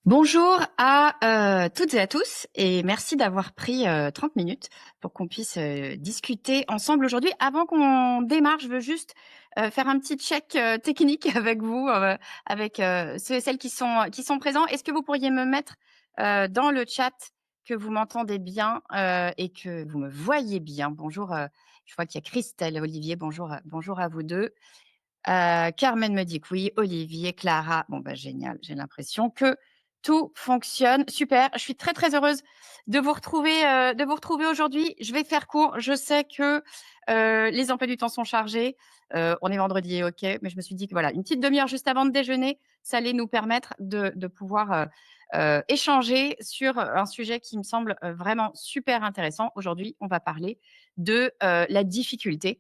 Bonjour à toutes et à tous et merci d'avoir pris 30 minutes pour qu'on puisse discuter ensemble aujourd'hui. Avant qu'on démarre, je veux juste faire un petit check technique avec vous, avec ceux et celles qui sont présents. Est-ce que vous pourriez me mettre dans le chat que vous m'entendez bien et que vous me voyez bien? Bonjour, je vois qu'il y a Christelle et Olivier. Bonjour à vous deux. Carmen me dit que oui, Olivier, Clara. Bon, bah, génial. J'ai l'impression que tout fonctionne. Super. Je suis très, très heureuse de vous retrouver aujourd'hui. Je vais faire court. Je sais que les emplois du temps sont chargés. On est vendredi, ok. Mais je me suis dit que voilà, une petite demi-heure juste avant de déjeuner, ça allait nous permettre de pouvoir échanger sur un sujet qui me semble vraiment super intéressant. Aujourd'hui, on va parler de la difficulté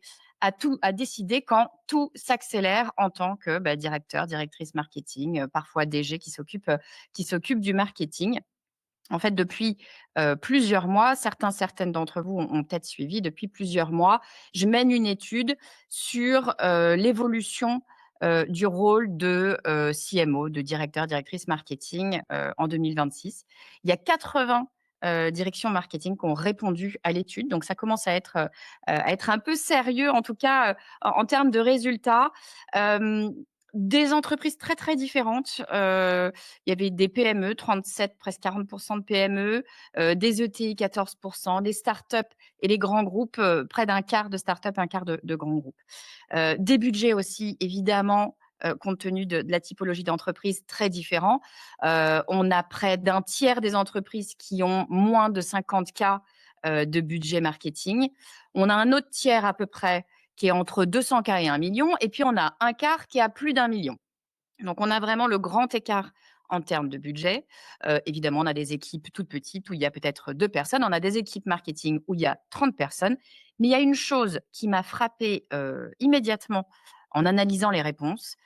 à décider quand tout s'accélère en tant que directeur, directrice marketing, parfois DG qui s'occupe du marketing. En fait, depuis plusieurs mois, certaines d'entre vous ont peut-être suivi, depuis plusieurs mois, je mène une étude sur l'évolution du rôle de CMO, de directeur, directrice marketing en 2026. Il y a 80 directions marketing qui ont répondu à l'étude, donc ça commence à être un peu sérieux, en tout cas en termes de résultats. Des entreprises très, très différentes. Il y avait des PME, 37, presque 40% de PME, des ETI, 14%, des startups et les grands groupes, près d'un quart de startups, un quart de grands groupes. Des budgets aussi, évidemment, compte tenu de la typologie d'entreprise, très différents. On a près d'un tiers des entreprises qui ont moins de 50 K de budget marketing. On a un autre tiers à peu près qui est entre 200 K et 1 million. Et puis, on a un quart qui a plus d'1 million. Donc, on a vraiment le grand écart en termes de budget. Évidemment, on a des équipes toutes petites où il y a peut-être 2 personnes. On a des équipes marketing où il y a 30 personnes. Mais il y a une chose qui m'a frappée immédiatement en analysant les réponses,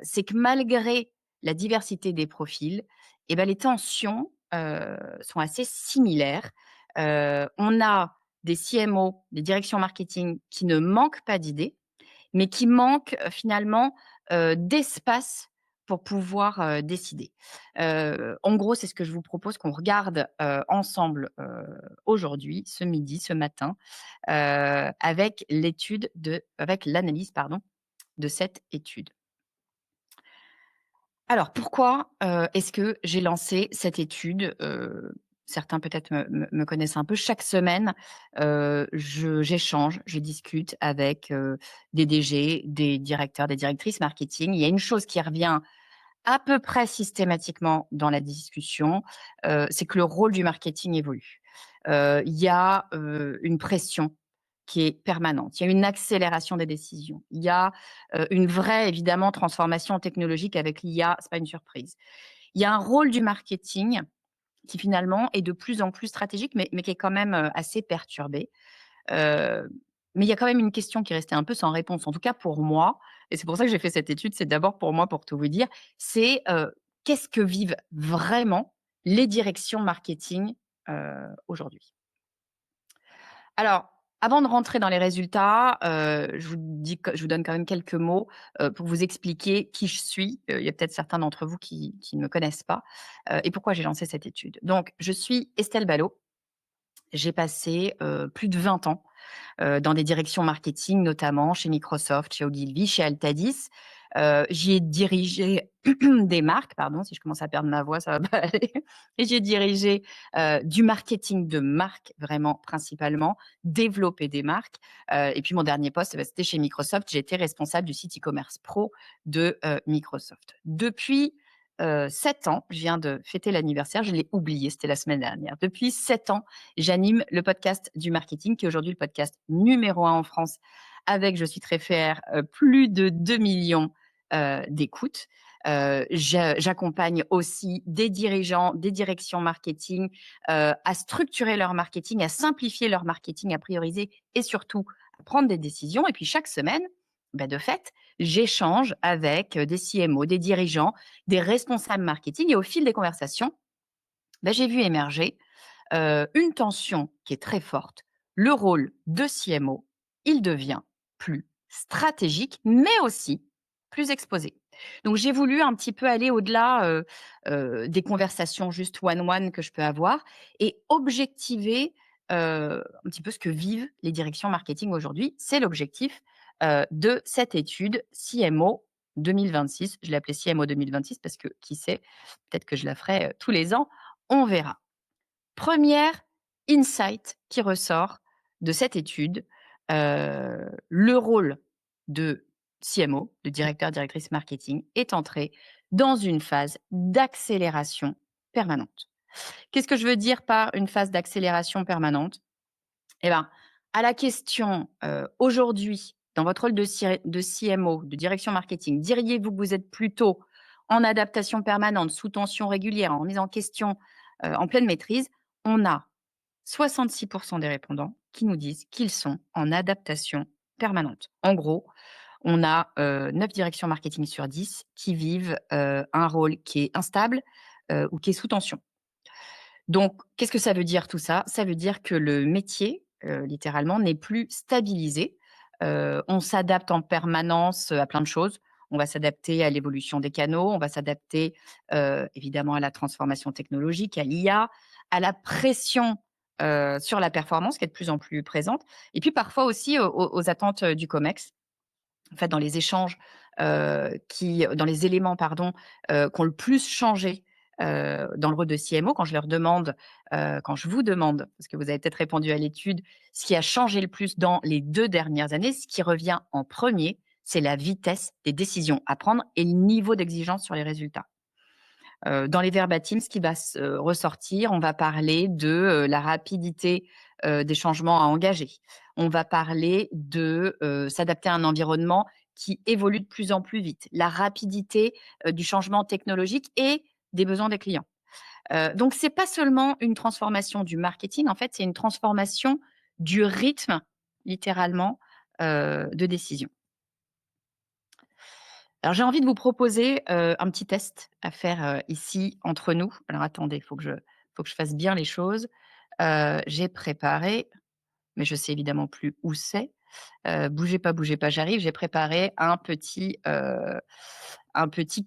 c'est que malgré la diversité des profils, eh ben, les tensions sont assez similaires. On a des CMO, des directions marketing qui ne manquent pas d'idées, mais qui manquent finalement d'espace pour pouvoir décider. En gros, c'est ce que je vous propose qu'on regarde ensemble aujourd'hui, ce midi, ce matin, avec l'analyse, pardon, de cette étude. Alors pourquoi est-ce que j'ai lancé cette étude? Certains peut-être me connaissent un peu. Chaque semaine, j'échange, je discute avec des DG, des directeurs, des directrices marketing. Il y a une chose qui revient à peu près systématiquement dans la discussion, c'est que le rôle du marketing évolue. Il y a une pression qui est permanente. Il y a une accélération des décisions. Il y a une vraie, évidemment, transformation technologique avec l'IA, c'est pas une surprise. Il y a un rôle du marketing qui finalement est de plus en plus stratégique, mais qui est quand même assez perturbé. Heu, mais il y a quand même une question qui restait un peu sans réponse, en tout cas pour moi, et c'est pour ça que j'ai fait cette étude, c'est d'abord pour moi, pour tout vous dire, c'est qu'est-ce que vivent vraiment les directions marketing aujourd'hui? Alors, avant de rentrer dans les résultats, je vous donne quand même quelques mots, pour vous expliquer qui je suis. Il y a peut-être certains d'entre vous qui ne me connaissent pas, et pourquoi j'ai lancé cette étude. Donc je suis Estelle Ballot. J'ai passé, plus de 20 ans dans des directions marketing, notamment chez Microsoft, chez Ogilvy, chez Altadis. J'y ai dirigé des marques, pardon, si je commence à perdre ma voix, ça va pas aller. Et j'ai dirigé du marketing de marque, vraiment principalement, développer des marques. Et puis mon dernier poste, c'était chez Microsoft. J'étais responsable du site e-commerce pro de Microsoft. Depuis 7 ans, je viens de fêter l'anniversaire, je l'ai oublié, c'était la semaine dernière. Depuis 7 ans, j'anime le podcast du marketing, qui est aujourd'hui le podcast numéro 1 en France, avec, je suis très fière, plus de 2 millions d'écoutes. J'accompagne aussi des dirigeants, des directions marketing à structurer leur marketing, à simplifier leur marketing, à prioriser et surtout à prendre des décisions. Et puis chaque semaine, de fait, j'échange avec des CMO, des dirigeants, des responsables marketing, et au fil des conversations, j'ai vu émerger une tension qui est très forte. Le rôle de CMO, il devient plus stratégique, mais aussi plus exposé. Donc j'ai voulu un petit peu aller au-delà, des conversations juste one-one que je peux avoir et objectiver, un petit peu ce que vivent les directions marketing aujourd'hui. C'est l'objectif, de cette étude CMO 2026. Je l'ai appelée CMO 2026 parce que qui sait, peut-être que je la ferai, tous les ans, on verra. Première insight qui ressort de cette étude, le rôle de CMO, de directeur, directrice marketing, est entré dans une phase d'accélération permanente. Qu'est-ce que je veux dire par une phase d'accélération permanente? Eh ben, à la question, aujourd'hui, dans votre rôle de CMO, de direction marketing, diriez-vous que vous êtes plutôt en adaptation permanente, sous tension régulière, en mise en question, en pleine maîtrise? On a 66 des répondants qui nous disent qu'ils sont en adaptation permanente. En gros, on a, 9 directions marketing sur 10 qui vivent, un rôle qui est instable, ou qui est sous tension. Donc, qu'est-ce que ça veut dire tout ça? Ça veut dire que le métier, littéralement, n'est plus stabilisé. On s'adapte en permanence, à plein de choses. On va s'adapter à l'évolution des canaux, on va s'adapter, évidemment à la transformation technologique, à l'IA, à la pression, sur la performance qui est de plus en plus présente et puis parfois aussi aux attentes, du COMEX. En fait, dans les échanges, dans les éléments, pardon, qui ont le plus changé, dans le rôle de CMO, quand je leur demande, quand je vous demande, parce que vous avez peut-être répondu à l'étude, ce qui a changé le plus dans les 2 dernières années, ce qui revient en premier, c'est la vitesse des décisions à prendre et le niveau d'exigence sur les résultats. Dans les verbatims, ce qui va se ressortir, on va parler de, la rapidité, des changements à engager. On va parler de, s'adapter à un environnement qui évolue de plus en plus vite, la rapidité, du changement technologique et des besoins des clients. Donc c'est pas seulement une transformation du marketing, en fait, c'est une transformation du rythme, littéralement, de décision. Alors j'ai envie de vous proposer, un petit test à faire, ici entre nous. Alors attendez, il faut que je fasse bien les choses. J'ai préparé, mais je sais évidemment plus où c'est. Bougez pas, j'arrive. J'ai préparé un petit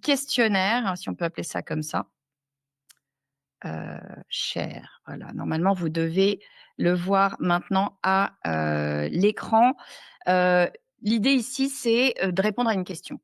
questionnaire, hein, si on peut appeler ça comme ça. Share, voilà. Normalement, vous devez le voir maintenant à, l'écran. Heu, L'idée ici, c'est, de répondre à une question.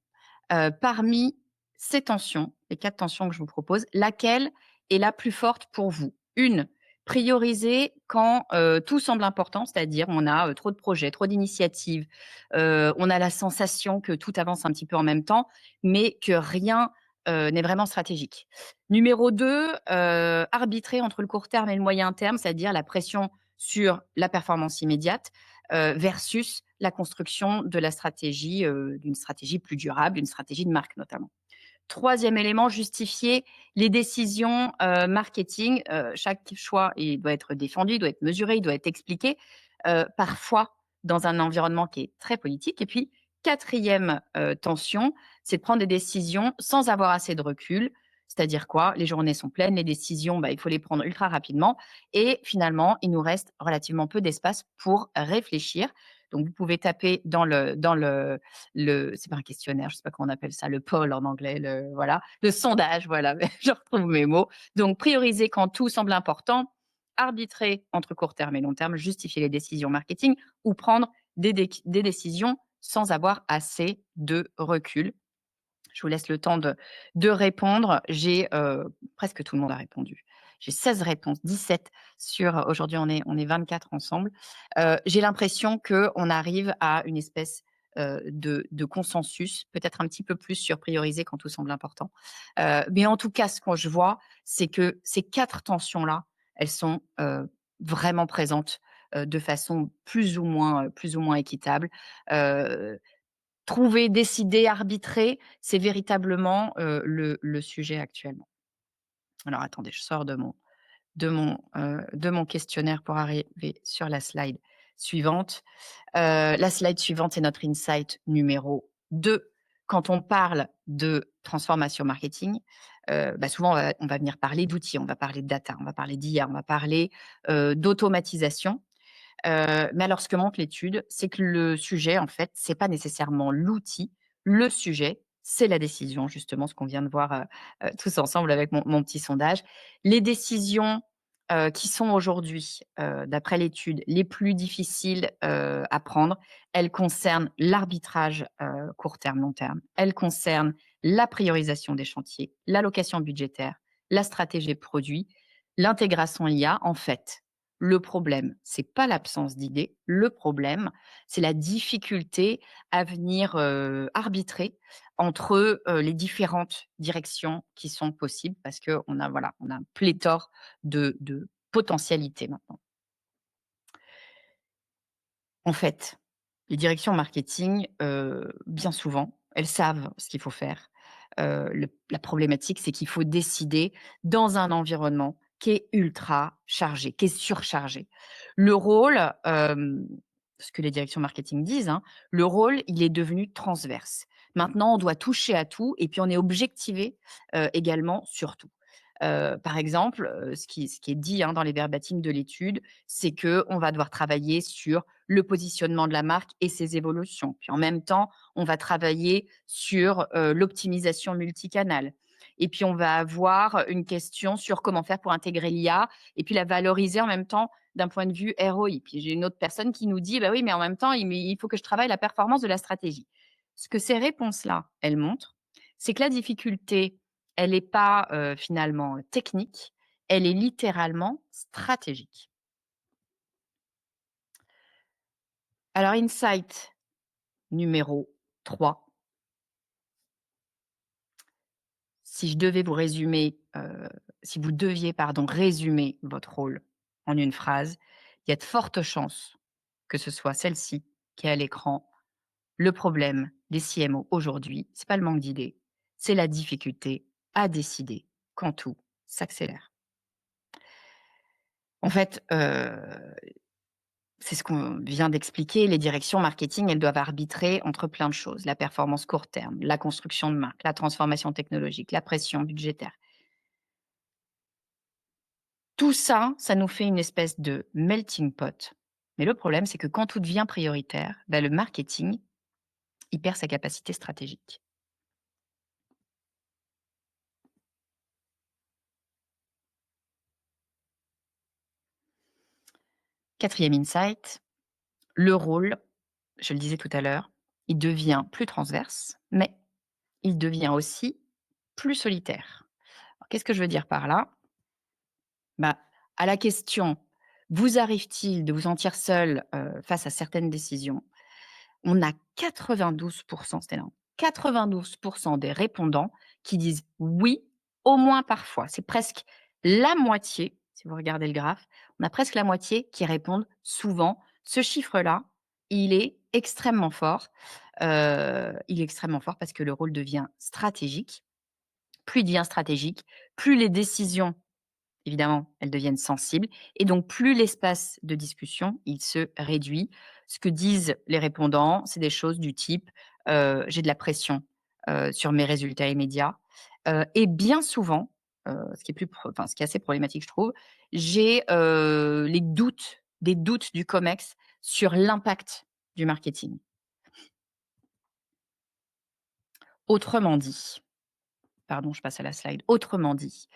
Parmi ces tensions, les 4 tensions que je vous propose, laquelle est la plus forte pour vous? Une, prioriser quand, tout semble important, c'est-à-dire on a, trop de projets, trop d'initiatives, on a la sensation que tout avance un petit peu en même temps, mais que rien, n'est vraiment stratégique. Numéro 2, arbitrer entre le court terme et le moyen terme, c'est-à-dire la pression sur la performance immédiate, versus la construction de la stratégie, d'une stratégie plus durable, d'une stratégie de marque notamment. Troisième élément, justifier les décisions, marketing. Chaque choix, il doit être défendu, il doit être mesuré, il doit être expliqué, parfois dans un environnement qui est très politique. Et puis, quatrième tension, c'est de prendre des décisions sans avoir assez de recul. C'est-à-dire quoi? Les journées sont pleines, les décisions, bah, il faut les prendre ultra rapidement et finalement, il nous reste relativement peu d'espace pour réfléchir. Donc vous pouvez taper dans le c'est pas un questionnaire, je sais pas comment on appelle ça, le poll en anglais, le sondage, voilà, je retrouve mes mots. Donc prioriser quand tout semble important, arbitrer entre court terme et long terme, justifier les décisions marketing ou prendre des décisions sans avoir assez de recul. Je vous laisse le temps de répondre. J'ai, presque tout le monde a répondu. J'ai 16 réponses, 17 sur aujourd'hui on est 24 ensemble. J'ai l'impression qu'on arrive à une espèce, de consensus, peut-être un petit peu plus sur prioriser quand tout semble important. Mais en tout cas, ce que je vois, c'est que ces 4 tensions-là, elles sont, vraiment présentes, de façon plus ou moins équitable. Heu Trouver, décider, arbitrer, c'est véritablement, le sujet actuellement. Alors attendez, je sors de mon questionnaire pour arriver sur la slide suivante. La slide suivante, c'est notre insight numéro 2. Quand on parle de transformation marketing, bah, souvent on va venir parler d'outils, on va parler de data, on va parler d'IA, on va parler, d'automatisation. Mais alors ce que montre l'étude, c'est que le sujet, en fait, c'est pas nécessairement l'outil. Le sujet, c'est la décision, justement, ce qu'on vient de voir, tous ensemble avec mon petit sondage. Les décisions, qui sont aujourd'hui, d'après l'étude, les plus difficiles, à prendre, elles concernent l'arbitrage, court terme, long terme. Elles concernent la priorisation des chantiers, l'allocation budgétaire, la stratégie de produit, l'intégration IA. En fait, le problème, c'est pas l'absence d'idées, le problème, c'est la difficulté à venir, arbitrer entre, les différentes directions qui sont possibles parce qu'on a, voilà, on a un pléthore de potentialités maintenant. En fait, les directions marketing, bien souvent, elles savent ce qu'il faut faire. La problématique, c'est qu'il faut décider dans un environnement qui est ultra chargé, qui est surchargé. Le rôle, ce que les directions marketing disent, hein, le rôle, il est devenu transverse. Maintenant, on doit toucher à tout et puis on est objectivé, également sur tout. Par exemple, ce qui est dit, hein, dans les verbatims de l'étude, c'est qu'on va devoir travailler sur le positionnement de la marque et ses évolutions. Puis en même temps, on va travailler sur, l'optimisation multicanal. Et puis on va avoir une question sur comment faire pour intégrer l'IA et puis la valoriser en même temps d'un point de vue ROI. Puis j'ai une autre personne qui nous dit: «Bah oui, mais en même temps, il faut que je travaille la performance de la stratégie». Ce que ces réponses-là, elles montrent, c'est que la difficulté, elle n'est pas, finalement, technique, elle est littéralement stratégique. Alors insight numéro 3, si je devais vous résumer, si vous deviez, pardon, résumer votre rôle en une phrase, il y a de fortes chances que ce soit celle-ci qui est à l'écran. Le problème des CMO aujourd'hui, c'est pas le manque d'idées, c'est la difficulté à décider quand tout s'accélère. En fait, c'est ce qu'on vient d'expliquer, les directions marketing, elles doivent arbitrer entre plein de choses. La performance court terme, la construction de marque, la transformation technologique, la pression budgétaire. Tout ça, ça nous fait une espèce de melting pot. Mais le problème, c'est que quand tout devient prioritaire, bah, le marketing, il perd sa capacité stratégique. Quatrième insight, le rôle, je le disais tout à l'heure, il devient plus transverse, mais il devient aussi plus solitaire. Alors, qu'est-ce que je veux dire par là? Bah, à la question: «Vous arrive-t-il de vous sentir seul, face à certaines décisions?» On a 92, c'est énorme, 92 des répondants qui disent: «Oui, au moins parfois». C'est presque la moitié, si vous regardez le graphe, on a presque la moitié qui répondent souvent. Ce chiffre-là, il est extrêmement fort parce que le rôle devient stratégique. Plus il devient stratégique, plus les décisions, évidemment, elles deviennent sensibles et donc plus l'espace de discussion, il se réduit. Ce que disent les répondants, c'est des choses du type, «J'ai de la pression, sur mes résultats immédiats», et bien souvent, ce qui est ce qui est assez problématique, je trouve, j'ai, des doutes du COMEX sur l'impact du marketing. Autrement dit, pardon, je passe à la slide. Autrement dit,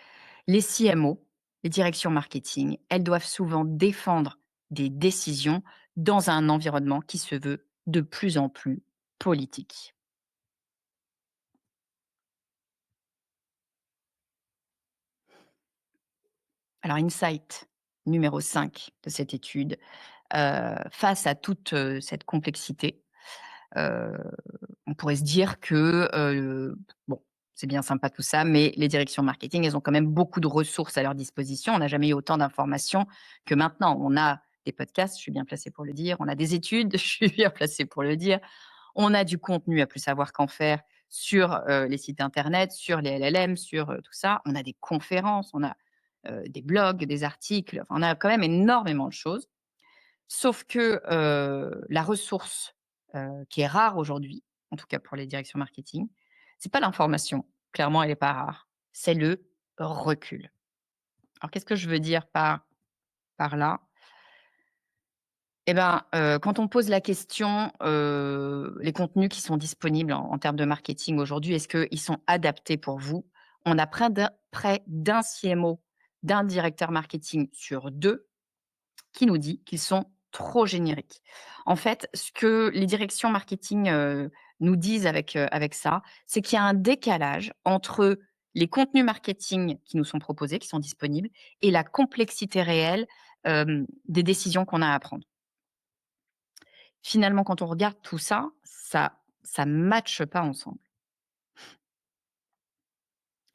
les CMO, les directions marketing, elles doivent souvent défendre des décisions dans un environnement qui se veut de plus en plus politique. Alors, insight numéro 5 de cette étude, face à toute, cette complexité, heu, on pourrait se dire que, bon, c'est bien sympa tout ça, mais les directions marketing, elles ont quand même beaucoup de ressources à leur disposition. On n'a jamais eu autant d'informations que maintenant. On a des podcasts, je suis bien placée pour le dire, on a des études, je suis bien placée pour le dire, on a du contenu à plus savoir qu'en faire sur, les sites internet, sur les LLM, sur, tout ça. On a des conférences, on a, des blogs, des articles, enfin, on a quand même énormément de choses. Sauf que, la ressource, qui est rare aujourd'hui, en tout cas pour les directions marketing, c'est pas l'information. Clairement, elle est pas rare, c'est le recul. Alors qu'est-ce que je veux dire par là? Eh ben, quand on pose la question, les contenus qui sont disponibles en termes de marketing aujourd'hui, est-ce qu'ils sont adaptés pour vous? On a près d'un CMO, d'un directeur marketing sur 2 qui nous dit qu'ils sont trop génériques. En fait, ce que les directions marketing, nous disent avec ça, c'est qu'il y a un décalage entre les contenus marketing qui nous sont proposés, qui sont disponibles et la complexité réelle, des décisions qu'on a à prendre. Finalement, quand on regarde tout ça, ça matche pas ensemble.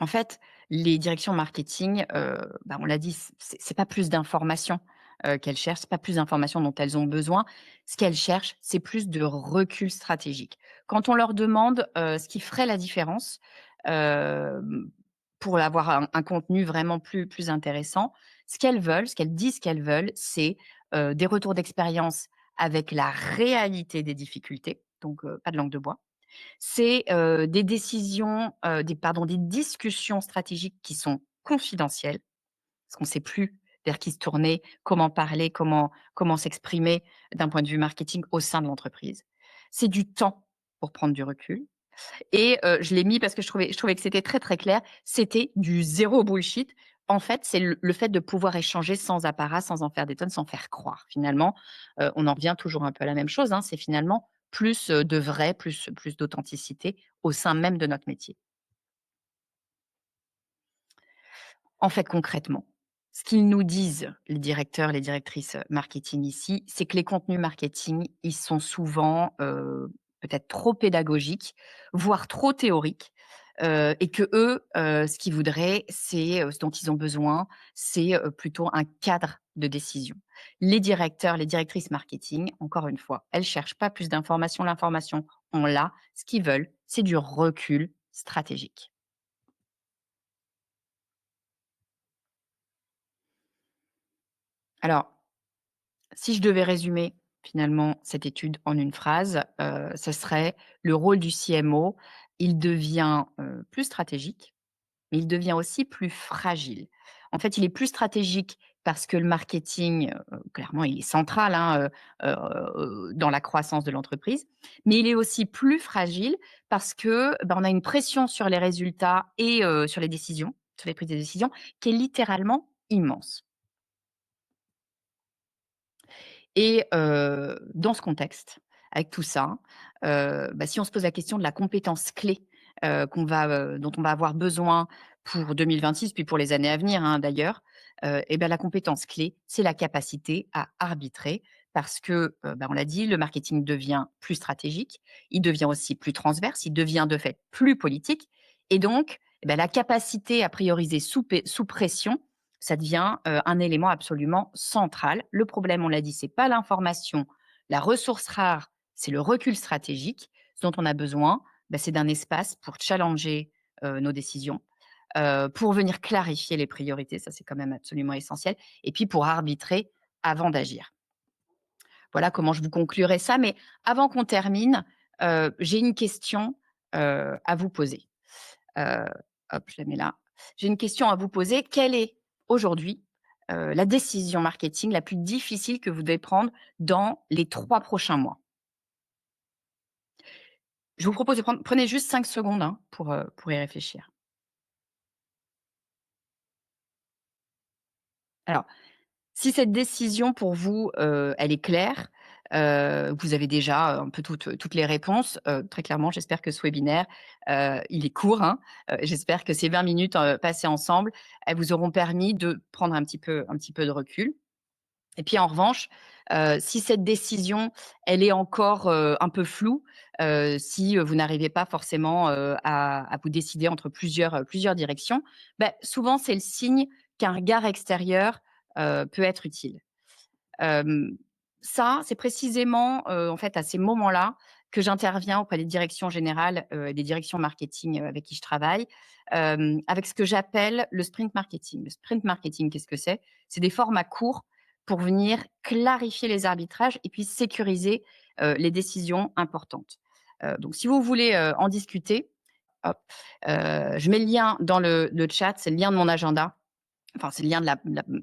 En fait, les directions marketing, bah, on l'a dit, c'est pas plus d'informations, qu'elles cherchent, c'est pas plus d'informations dont elles ont besoin. Ce qu'elles cherchent, c'est plus de recul stratégique. Quand on leur demande, ce qui ferait la différence, pour avoir un contenu vraiment plus intéressant, ce qu'elles veulent, ce qu'elles disent qu'elles veulent, c'est, des retours d'expérience avec la réalité des difficultés, donc pas de langue de bois. C'est, des décisions, des discussions stratégiques qui sont confidentielles, parce qu'on ne sait plus vers qui se tourner, comment parler, comment s'exprimer d'un point de vue marketing au sein de l'entreprise. C'est du temps pour prendre du recul et je l'ai mis parce que je trouvais que c'était très, très clair. C'était du zéro bullshit. En fait, c'est le fait de pouvoir échanger sans apparat, sans en faire des tonnes, sans faire croire. Finalement, on en revient toujours un peu à la même chose, hein, c'est finalement plus, de vrai, plus d'authenticité au sein même de notre métier. En fait, concrètement, ce qu'ils nous disent, les directeurs, les directrices, marketing ici, c'est que les contenus marketing, ils sont souvent, peut-être trop pédagogiques, voire trop théoriques, et qu'eux, ce qu'ils voudraient, c'est, ce dont ils ont besoin, c'est, plutôt un cadre de décision. Les directeurs, les directrices marketing, encore une fois, elles cherchent pas plus d'informations, l'information, on l'a. Ce qu'ils veulent, c'est du recul stratégique. Alors, si je devais résumer finalement cette étude en une phrase, ce serait le rôle du CMO, il devient, plus stratégique, mais il devient aussi plus fragile. En fait, il est plus stratégique parce que le marketing, clairement, il est central, hein, dans la croissance de l'entreprise, mais il est aussi plus fragile parce que, bah, on a une pression sur les résultats et sur les décisions, sur les prises de décision qui est littéralement immense. Et dans ce contexte, avec tout ça, bah, si on se pose la question de la compétence clé, dont on va avoir besoin pour 2026, puis pour les années à venir, hein, d'ailleurs, et ben, la compétence clé, c'est la capacité à arbitrer parce que, bah, on l'a dit, le marketing devient plus stratégique, il devient aussi plus transverse, il devient de fait plus politique et donc, et bah, la capacité à prioriser sous pression, ça devient, un élément absolument central. Le problème, on l'a dit, c'est pas l'information, la ressource rare, c'est le recul stratégique. Ce dont on a besoin, bah, c'est d'un espace pour challenger, nos décisions, pour venir clarifier les priorités, ça c'est quand même absolument essentiel et puis pour arbitrer avant d'agir. Voilà comment je vous conclurai ça, mais avant qu'on termine, j'ai une question, à vous poser. Heu, hop, je la mets là. J'ai une question à vous poser. Quelle est aujourd'hui, la décision marketing la plus difficile que vous devez prendre dans les 3 prochains mois? Je vous propose de prenez juste 5 secondes, hein, pour y réfléchir. Alors, si cette décision pour vous, elle est claire, vous avez déjà un peu toutes les réponses, très clairement, j'espère que ce webinaire, il est court, hein, j'espère que ces 20 minutes, passées ensemble, elles vous auront permis de prendre un petit peu de recul. Et puis en revanche, si cette décision, elle est encore, un peu floue, si, vous n'arrivez pas forcément, à vous décider entre plusieurs directions, bah, souvent c'est le signe qu'un regard extérieur, peut être utile. Hem, Ça, c'est précisément, en fait, à ces moments-là que j'interviens auprès des directions générales, et des directions marketing, avec qui je travaille, avec ce que j'appelle le sprint marketing. Le sprint marketing, qu'est-ce que c'est? C'est des formats courts pour venir clarifier les arbitrages et puis sécuriser, les décisions importantes. Donc si vous voulez, en discuter, hop, je mets le lien dans le chat, c'est le lien de mon agenda. enfin, c'est le lien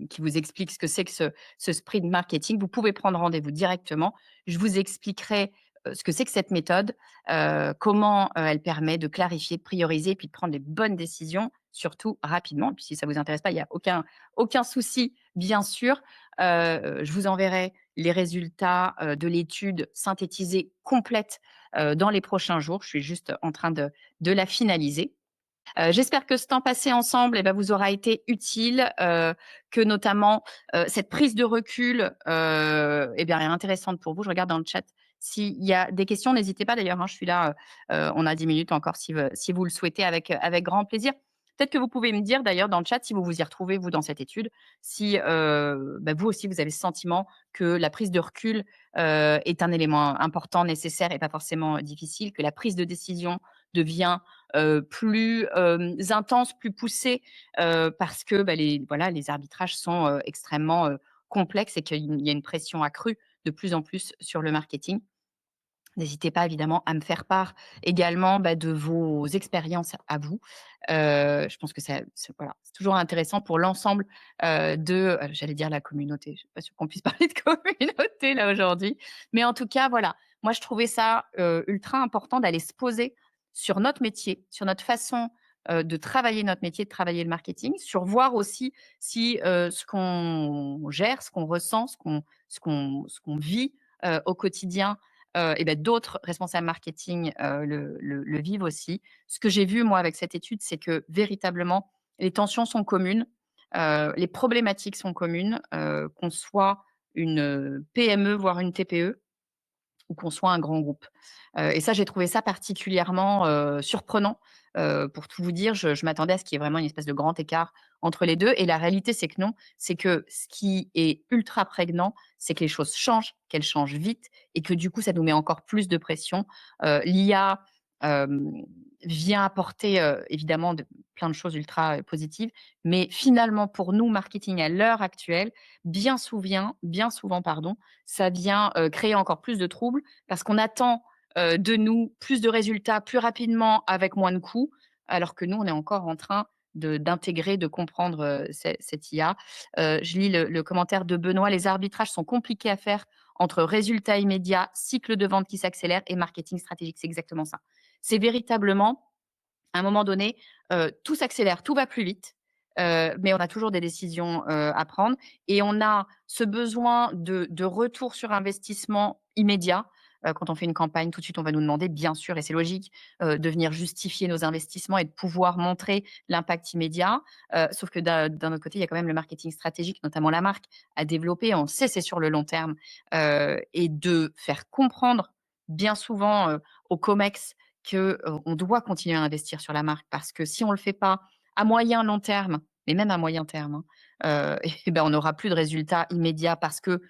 qui vous explique ce que c'est que ce sprint marketing. Vous pouvez prendre rendez-vous directement. Je vous expliquerai ce que c'est que cette méthode, comment elle permet de clarifier, de prioriser et puis de prendre les bonnes décisions, surtout rapidement. Et puis si ça vous intéresse pas, il y a aucun souci, bien sûr. Je vous enverrai les résultats de l'étude synthétisée complète dans les prochains jours. Je suis juste en train de la finaliser. J'espère que ce temps passé ensemble vous aura été utile, que notamment, cette prise de recul, est intéressante pour vous. Je regarde dans le chat s'il y a des questions, n'hésitez pas d'ailleurs, hein, je suis là, on a 10 minutes encore si vous le souhaitez avec grand plaisir. Peut-être que vous pouvez me dire d'ailleurs dans le chat si vous vous y retrouvez vous dans cette étude, si, vous aussi vous avez ce sentiment que la prise de recul, est un élément important, nécessaire et pas forcément difficile, que la prise de décision devient plus intense, plus poussée, parce que les arbitrages sont extrêmement complexes et qu'il y a une pression accrue de plus en plus sur le marketing. N'hésitez pas évidemment à me faire part également de vos expériences à vous. Je pense que voilà, c'est toujours intéressant pour l'ensemble j'allais dire la communauté. Je ne suis pas sûre qu'on puisse parler de communauté là aujourd'hui, mais en tout cas voilà, moi je trouvais ça ultra important d'aller se poser sur notre métier, sur notre façon de travailler notre métier, de travailler le marketing, sur voir aussi si ce qu'on gère, ce qu'on ressent, ce qu'on vit au quotidien d'autres responsables marketing le vivent aussi. Ce que j'ai vu moi avec cette étude, c'est que véritablement les tensions sont communes, les problématiques sont communes, qu'on soit une PME, voire une TPE ou qu'on soit un grand groupe. Et ça, j'ai trouvé ça particulièrement surprenant. Pour tout vous dire, je m'attendais à ce qu'il y ait vraiment une espèce de grand écart entre les 2 et la réalité, c'est que non. C'est que ce qui est ultra prégnant, c'est que les choses changent, qu'elles changent vite et que du coup, ça nous met encore plus de pression. L'IA, vient apporter, évidemment plein de choses ultra, positives, mais finalement pour nous, marketing à l'heure actuelle, bien souvent pardon, ça vient, créer encore plus de troubles parce qu'on attend, de nous plus de résultats plus rapidement avec moins de coûts, alors que nous, on est encore en train d'intégrer, de comprendre, cette IA. Je lis le commentaire de Benoît: «Les arbitrages sont compliqués à faire entre résultats immédiats, cycle de vente qui s'accélère et marketing stratégique». C'est exactement ça. C'est véritablement, à un moment donné, tout s'accélère, tout va plus vite, mais on a toujours des décisions, à prendre et on a ce besoin de retour sur investissement immédiat. Quand on fait une campagne, tout de suite, on va nous demander, bien sûr et c'est logique, de venir justifier nos investissements et de pouvoir montrer l'impact immédiat. Sauf que d'un autre côté, il y a quand même le marketing stratégique, notamment la marque, à développer. On sait c'est sur le long terme, et de faire comprendre bien souvent, aux comex que, on doit continuer à investir sur la marque parce que si on le fait pas à moyen, long terme, mais même à moyen terme, hein, on n'aura plus de résultats immédiats parce que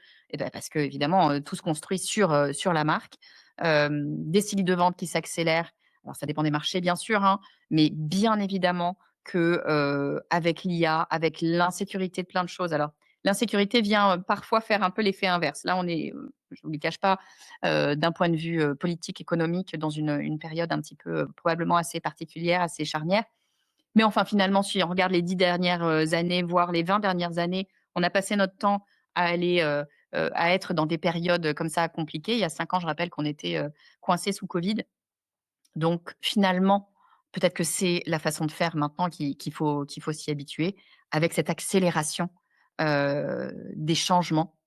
évidemment, tout se construit sur la marque. Des cycles de vente qui s'accélèrent. Alors ça dépend des marchés bien sûr, hein, mais bien évidemment que, avec l'IA, avec l'insécurité de plein de choses alors l'insécurité vient, parfois faire un peu l'effet inverse. Là, on est, je ne vous le cache pas, d'un point de vue, politique, économique, dans une période un petit peu, probablement assez particulière, assez charnière. Mais enfin, finalement, si on regarde les 10 dernières, années, voire les 20 dernières années, on a passé notre temps à aller, à être dans des périodes, comme ça compliquées. Il y a 5 ans, je rappelle qu'on était, coincés sous covid. Donc finalement, peut-être que c'est la façon de faire maintenant qu'il faut s'y habituer avec cette accélération, des changements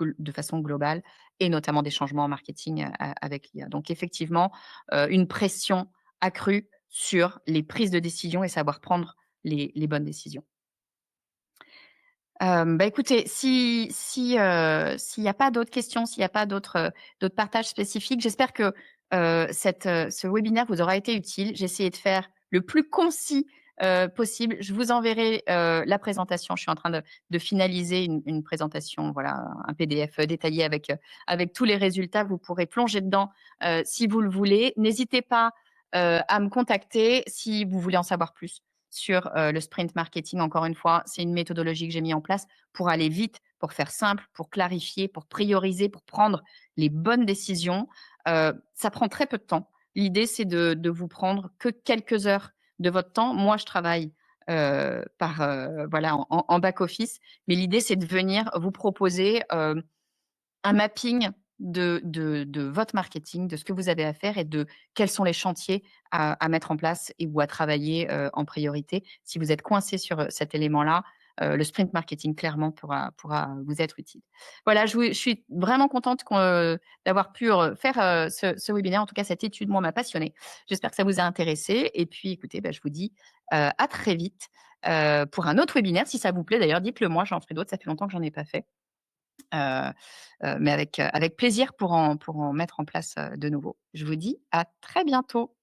de façon globale et notamment des changements en marketing, avec l'IA. Donc effectivement, une pression accrue sur les prises de décision et savoir prendre les bonnes décisions. Écoutez, s'il y a pas d'autres questions, s'il y a pas d'autres partages spécifiques, j'espère que, ce webinaire vous aura été utile. J'ai essayé de faire le plus concis, possible. Je vous enverrai, la présentation. Je suis en train de finaliser une présentation, voilà, un PDF, détaillé avec tous les résultats. Vous pourrez plonger dedans, si vous le voulez. N'hésitez pas, à me contacter si vous voulez en savoir plus sur le sprint marketing. Encore une fois, c'est une méthodologie que j'ai mis en place pour aller vite, pour faire simple, pour clarifier, pour prioriser, pour prendre les bonnes décisions. Ça prend très peu de temps. L'idée, c'est de vous prendre que quelques heures de votre temps. Moi, je travaille voilà, en back office. Mais l'idée, c'est de venir vous proposer, un mapping de votre marketing, de ce que vous avez à faire et de quels sont les chantiers à mettre en place et ou à travailler, en priorité. Si vous êtes coincé sur, cet élément-là, le sprint marketing clairement pourra vous être utile. Voilà, je suis vraiment contente d'avoir pu, faire, ce webinaire. En tout cas, cette étude, moi, m'a passionnée. J'espère que ça vous a intéressé et puis écoutez, bah, je vous dis, à très vite, pour un autre webinaire. Si ça vous plaît d'ailleurs, dites-le moi, j'en ferai d'autres, ça fait longtemps que j'en ai pas fait. Heu mais avec plaisir pour en mettre en place, de nouveaux. Je vous dis à très bientôt.